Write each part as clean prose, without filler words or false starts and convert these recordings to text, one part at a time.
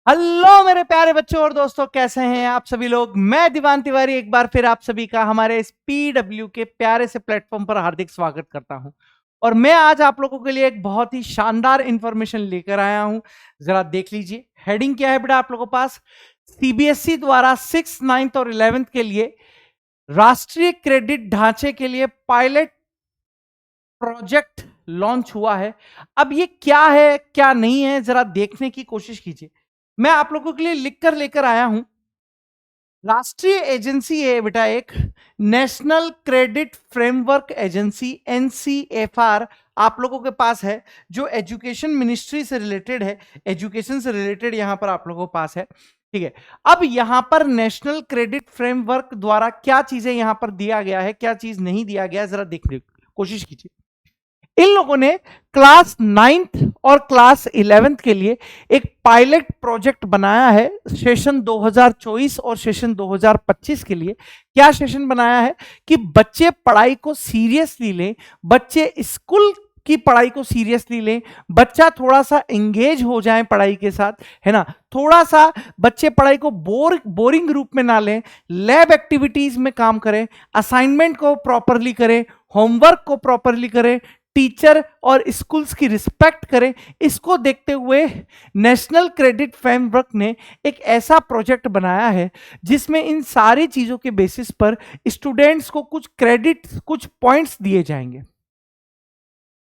Hello मेरे प्यारे बच्चों और दोस्तों, कैसे हैं आप सभी लोग। मैं दीवान तिवारी एक बार फिर आप सभी का हमारे इस पीडब्ल्यू के प्यारे से प्लेटफॉर्म पर हार्दिक स्वागत करता हूं। और मैं आज आप लोगों के लिए एक बहुत ही शानदार इंफॉर्मेशन लेकर आया हूं। जरा देख लीजिए हेडिंग क्या है बेटा आप लोगों के पास। सीबीएसई द्वारा 6th, 9th और 11th के लिए राष्ट्रीय क्रेडिट ढांचे के लिए पायलट प्रोजेक्ट लॉन्च हुआ है। अब ये क्या है क्या नहीं है जरा देखने की कोशिश कीजिए। मैं आप लोगों के लिए लिखकर लेकर आया हूं। राष्ट्रीय एजेंसी है बेटा एक नेशनल क्रेडिट फ्रेमवर्क एजेंसी एनसीएफआर आप लोगों के पास है, जो एजुकेशन मिनिस्ट्री से रिलेटेड है। एजुकेशन से रिलेटेड यहां पर आप लोगों के पास है, ठीक है। अब यहां पर नेशनल क्रेडिट फ्रेमवर्क द्वारा क्या चीजें यहां पर दिया गया है, क्या चीज नहीं दिया गया है, जरा देखने की कोशिश कीजिए। इन लोगों ने क्लास 9th और क्लास 11th के लिए एक पायलट प्रोजेक्ट बनाया है सेशन 2024 और सेशन 2025 के लिए। क्या सेशन बनाया है कि बच्चे पढ़ाई को सीरियसली लें, बच्चे स्कूल की पढ़ाई को सीरियसली लें, बच्चा थोड़ा सा एंगेज हो जाए पढ़ाई के साथ, है ना। थोड़ा सा बच्चे पढ़ाई को बोरिंग रूप में ना लें, लैब एक्टिविटीज में काम करें, असाइनमेंट को प्रॉपरली करें, होमवर्क को प्रॉपरली करें, टीचर और स्कूल्स की रिस्पेक्ट करें। इसको देखते हुए नेशनल क्रेडिट फ्रेमवर्क ने एक ऐसा प्रोजेक्ट बनाया है जिसमें इन सारी चीजों के बेसिस पर स्टूडेंट्स को कुछ क्रेडिट, कुछ पॉइंट्स दिए जाएंगे।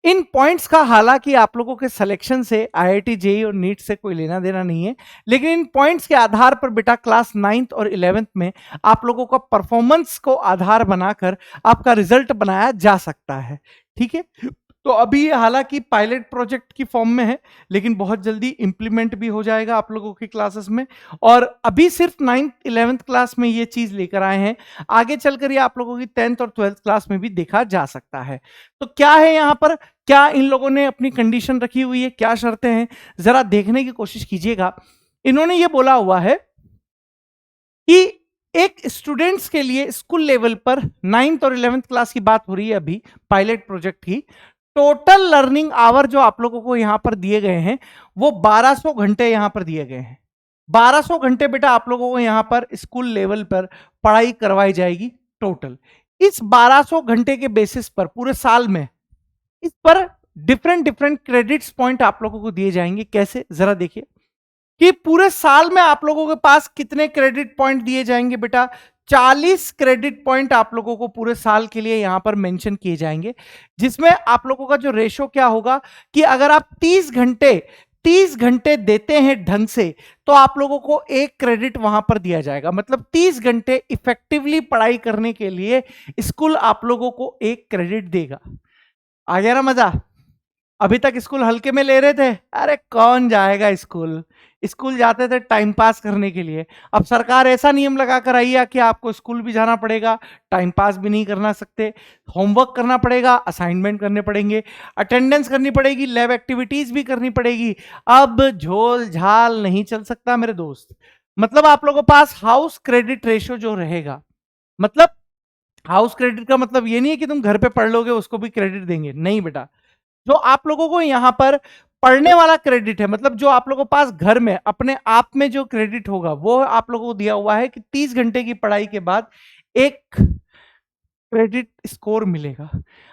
इन पॉइंट्स का हालांकि आप लोगों के सिलेक्शन से आईआईटी जेईई और नीट से कोई लेना देना नहीं है, लेकिन इन पॉइंट्स के आधार पर बेटा क्लास 9th और 11th में आप लोगों का परफॉर्मेंस को आधार बनाकर आपका रिजल्ट बनाया जा सकता है, ठीक है। तो अभी ये हालांकि पायलट प्रोजेक्ट की फॉर्म में है, लेकिन बहुत जल्दी इंप्लीमेंट भी हो जाएगा आप लोगों की क्लासेस में। और अभी सिर्फ 9th 11th क्लास में ये चीज लेकर आए हैं, आगे चलकर ये आप लोगों की 10th और 12th क्लास में भी देखा जा सकता है। तो क्या है यहाँ पर, क्या इन लोगों ने अपनी कंडीशन रखी हुई है, क्या शर्तें हैं, जरा देखने की कोशिश कीजिएगा। इन्होंने ये बोला हुआ है कि एक स्टूडेंट्स के लिए स्कूल लेवल पर 9th और 11th क्लास की बात हो रही है अभी पायलट प्रोजेक्ट की। टोटल लर्निंग आवर जो आप लोगों को यहां पर दिए गए हैं वो 1200 घंटे यहां पर दिए गए हैं। 1200 घंटे बेटा आप लोगों को यहां पर स्कूल लेवल पर पढ़ाई करवाई जाएगी टोटल। इस 1200 घंटे के बेसिस पर पूरे साल में इस पर डिफरेंट डिफरेंट क्रेडिट्स पॉइंट आप लोगों को दिए जाएंगे। कैसे, जरा देखिए कि पूरे साल में आप लोगों के पास कितने क्रेडिट पॉइंट दिए जाएंगे बेटा। 40 क्रेडिट पॉइंट आप लोगों को पूरे साल के लिए यहां पर मेंशन किए जाएंगे, जिसमें आप लोगों का जो रेशो क्या होगा कि अगर आप 30 घंटे देते हैं ढंग से तो आप लोगों को एक क्रेडिट वहां पर दिया जाएगा। मतलब 30 घंटे इफेक्टिवली पढ़ाई करने के लिए स्कूल आप लोगों को एक क्रेडिट देगा। आ गया ना मजा। अभी तक स्कूल हल्के में ले रहे थे, अरे कौन जाएगा स्कूल, स्कूल जाते थे टाइम पास करने के लिए। अब सरकार ऐसा नियम लगा कर आई है कि आपको स्कूल भी जाना पड़ेगा, टाइम पास भी नहीं करना सकते, होमवर्क करना पड़ेगा, असाइनमेंट करने पड़ेंगे, अटेंडेंस करनी पड़ेगी, लैब एक्टिविटीज भी करनी पड़ेगी। अब झोल झाल नहीं चल सकता मेरे दोस्त। मतलब आप लोगों के पास हाउस क्रेडिट रेशियो जो रहेगा, मतलब हाउस क्रेडिट का मतलब ये नहीं है कि तुम घर पे पढ़ लोगे उसको भी क्रेडिट देंगे, नहीं बेटा। जो आप लोगों को यहां पर पढ़ने वाला क्रेडिट है, मतलब जो आप लोगों के पास घर में अपने आप में जो क्रेडिट होगा वो आप लोगों को दिया हुआ है कि 30 घंटे की पढ़ाई के बाद एक क्रेडिट स्कोर मिलेगा।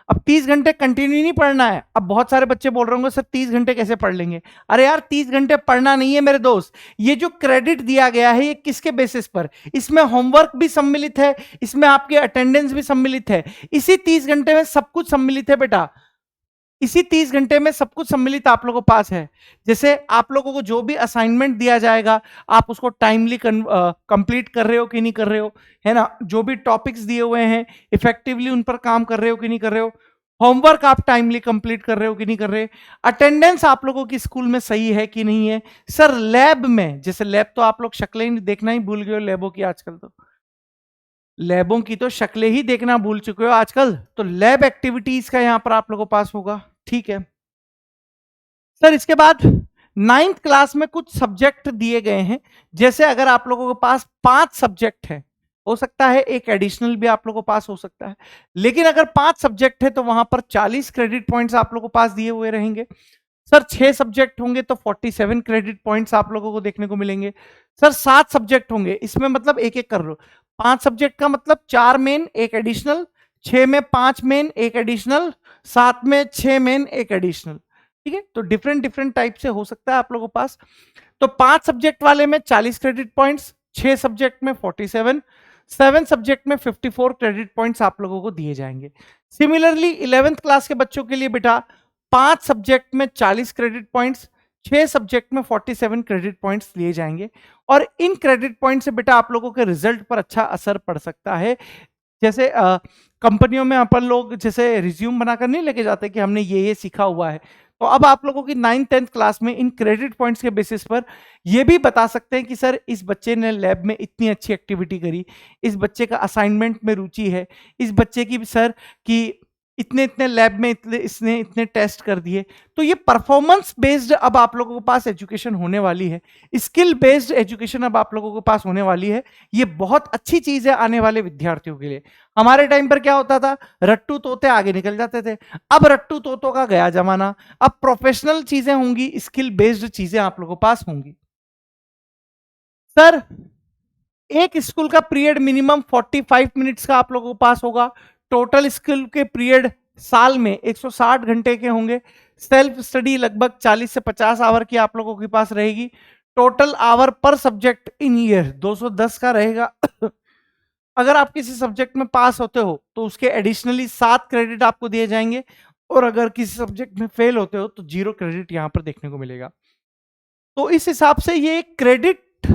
अब 30 घंटे कंटिन्यू नहीं पढ़ना है। अब बहुत सारे बच्चे बोल रहे होंगे सर 30 घंटे कैसे पढ़ लेंगे। अरे यार 30 घंटे पढ़ना नहीं है मेरे दोस्त। ये जो क्रेडिट दिया गया है ये किसके बेसिस पर, इसमें होमवर्क भी सम्मिलित है, इसमें आपकी अटेंडेंस भी सम्मिलित है। इसी 30 घंटे में सब कुछ सम्मिलित है बेटा, इसी 30 घंटे में सब कुछ सम्मिलित आप लोगों के पास है। जैसे आप लोगों को जो भी असाइनमेंट दिया जाएगा आप उसको टाइमली कंप्लीट कर रहे हो कि नहीं कर रहे हो, है ना। जो भी टॉपिक्स दिए हुए हैं इफेक्टिवली उन पर काम कर रहे हो कि नहीं कर रहे हो, होमवर्क आप टाइमली कंप्लीट कर रहे हो कि नहीं कर रहे, अटेंडेंस आप लोगों की स्कूल में सही है कि नहीं है। सर लैब में, जैसे लैब तो आप लोग शक्लें ही देखना ही भूल गए हो लैबों की आजकल, तो लैबों की तो शक्लें ही देखना भूल चुके हो आजकल। तो लैब एक्टिविटीज का यहां पर आप लोगों के पास होगा, ठीक है। सर इसके बाद 9th क्लास में कुछ सब्जेक्ट दिए गए हैं। जैसे अगर आप लोगों के पास 5 सब्जेक्ट है, हो सकता है एक एडिशनल भी आप लोगों के पास हो सकता है, लेकिन अगर 5 सब्जेक्ट है तो वहां पर 40 क्रेडिट पॉइंट्स आप लोगों के पास दिए हुए रहेंगे। सर 6 सब्जेक्ट होंगे तो 47 क्रेडिट पॉइंट्स आप लोगों को देखने को मिलेंगे। सर 7 सब्जेक्ट होंगे, इसमें मतलब एक एक कर लो। 5 सब्जेक्ट का मतलब 4 मेन 1 एडिशनल, 6 में 5 मेन 1 एडिशनल, 7 में 6 मेन 1 एडिशनल। ठीक है, तो डिफरेंट डिफरेंट टाइप से हो सकता है आप लोगों के पास। तो 5 सब्जेक्ट वाले में 40 क्रेडिट पॉइंट्स, 6 सब्जेक्ट में 47, 7 सब्जेक्ट में 54 क्रेडिट पॉइंट्स आप लोगों को दिए जाएंगे। सिमिलरली 11th क्लास के बच्चों के लिए बेटा 5 सब्जेक्ट में 40 क्रेडिट पॉइंट्स, 6 सब्जेक्ट में 47 क्रेडिट पॉइंट्स लिए जाएंगे। और इन क्रेडिट पॉइंट से बेटा आप लोगों के रिजल्ट पर अच्छा असर पड़ सकता है। जैसे कंपनियों में अपन लोग जैसे रिज्यूम बनाकर नहीं लेके जाते कि हमने ये सीखा हुआ है, तो अब आप लोगों की 9th-10th क्लास में इन क्रेडिट पॉइंट्स के बेसिस पर ये भी बता सकते हैं कि सर इस बच्चे ने लैब में इतनी अच्छी एक्टिविटी करी, इस बच्चे का असाइनमेंट में रुचि है, इस बच्चे की सर की इतने इतने लैब में इसने इतने टेस्ट कर दिए। तो ये परफॉर्मेंस बेस्ड अब आप लोगों के पास एजुकेशन होने वाली है, स्किल बेस्ड एजुकेशन अब आप लोगों के पास होने वाली है। ये बहुत अच्छी चीज है आने वाले विद्यार्थियों के लिए। हमारे टाइम पर क्या होता था, रट्टू तोते आगे निकल जाते थे। अब रट्टू तोतों का गया जमाना, अब प्रोफेशनल चीजें होंगी, स्किल बेस्ड चीजें आप लोगों के पास होंगी। सर एक स्कूल का पीरियड मिनिमम 45 मिनट्स का आप लोगों के पास होगा। टोटल स्कूल के पीरियड साल में 160 घंटे के होंगे। सेल्फ स्टडी लगभग 40 से 50 आवर की आप लोगों के पास रहेगी। टोटल आवर पर सब्जेक्ट इन ईयर 210 का रहेगा। अगर आप किसी सब्जेक्ट में पास होते हो तो उसके एडिशनली 7 क्रेडिट आपको दिए जाएंगे, और अगर किसी सब्जेक्ट में फेल होते हो तो 0 क्रेडिट यहां पर देखने को मिलेगा। तो इस हिसाब से ये क्रेडिट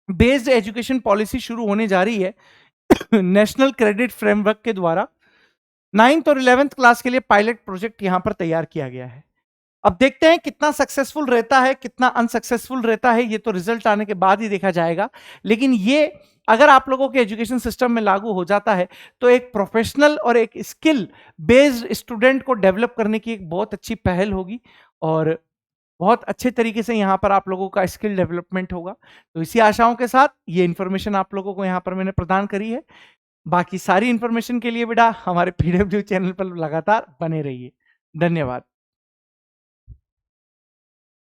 बेस्ड एजुकेशन पॉलिसी शुरू होने जा रही है नेशनल क्रेडिट फ्रेमवर्क के द्वारा। 9th और 11th क्लास के लिए पायलट प्रोजेक्ट यहां पर तैयार किया गया है। अब देखते हैं कितना सक्सेसफुल रहता है, कितना अनसक्सेसफुल रहता है, ये तो रिजल्ट आने के बाद ही देखा जाएगा। लेकिन ये अगर आप लोगों के एजुकेशन सिस्टम में लागू हो जाता है तो एक प्रोफेशनल और एक स्किल बेस्ड स्टूडेंट को डेवलप करने की एक बहुत अच्छी पहल होगी, और बहुत अच्छे तरीके से यहाँ पर आप लोगों का स्किल डेवलपमेंट होगा। तो इसी आशाओं के साथ ये इन्फॉर्मेशन आप लोगों को यहाँ पर मैंने प्रदान करी है। बाकी सारी इन्फॉर्मेशन के लिए बेटा हमारे पीडब्ल्यू चैनल पर लगातार बने रहिए। धन्यवाद।